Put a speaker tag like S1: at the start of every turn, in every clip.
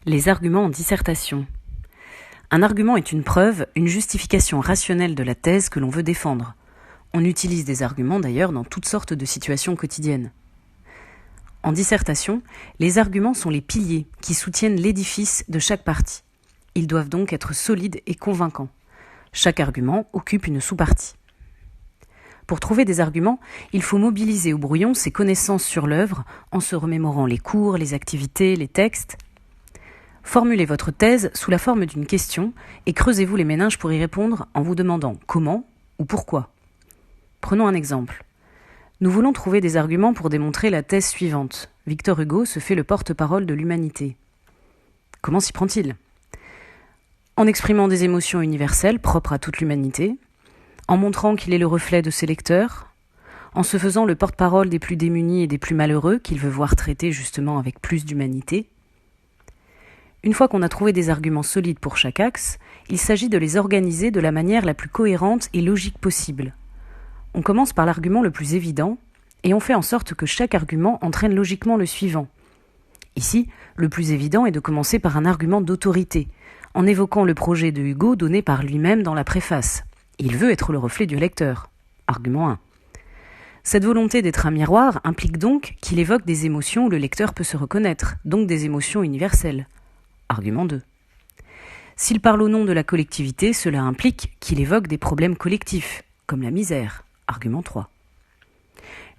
S1: Les arguments en dissertation. Un argument est une preuve, une justification rationnelle de la thèse que l'on veut défendre. On utilise des arguments d'ailleurs dans toutes sortes de situations quotidiennes. En dissertation, les arguments sont les piliers qui soutiennent l'édifice de chaque partie. Ils doivent donc être solides et convaincants. Chaque argument occupe une sous-partie. Pour trouver des arguments, il faut mobiliser au brouillon ses connaissances sur l'œuvre en se remémorant les cours, les activités, les textes. Formulez votre thèse sous la forme d'une question et creusez-vous les méninges pour y répondre en vous demandant comment ou pourquoi. Prenons un exemple. Nous voulons trouver des arguments pour démontrer la thèse suivante. Victor Hugo se fait le porte-parole de l'humanité. Comment s'y prend-il ? En exprimant des émotions universelles propres à toute l'humanité, en montrant qu'il est le reflet de ses lecteurs, en se faisant le porte-parole des plus démunis et des plus malheureux qu'il veut voir traités justement avec plus d'humanité. Une fois qu'on a trouvé des arguments solides pour chaque axe, il s'agit de les organiser de la manière la plus cohérente et logique possible. On commence par l'argument le plus évident et on fait en sorte que chaque argument entraîne logiquement le suivant. Ici, le plus évident est de commencer par un argument d'autorité, en évoquant le projet de Hugo donné par lui-même dans la préface. Il veut être le reflet du lecteur. Argument 1. Cette volonté d'être un miroir implique donc qu'il évoque des émotions où le lecteur peut se reconnaître, donc des émotions universelles. Argument 2. S'il parle au nom de la collectivité, cela implique qu'il évoque des problèmes collectifs, comme la misère. Argument 3.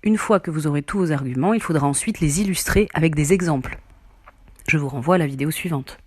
S1: Une fois que vous aurez tous vos arguments, il faudra ensuite les illustrer avec des exemples. Je vous renvoie à la vidéo suivante.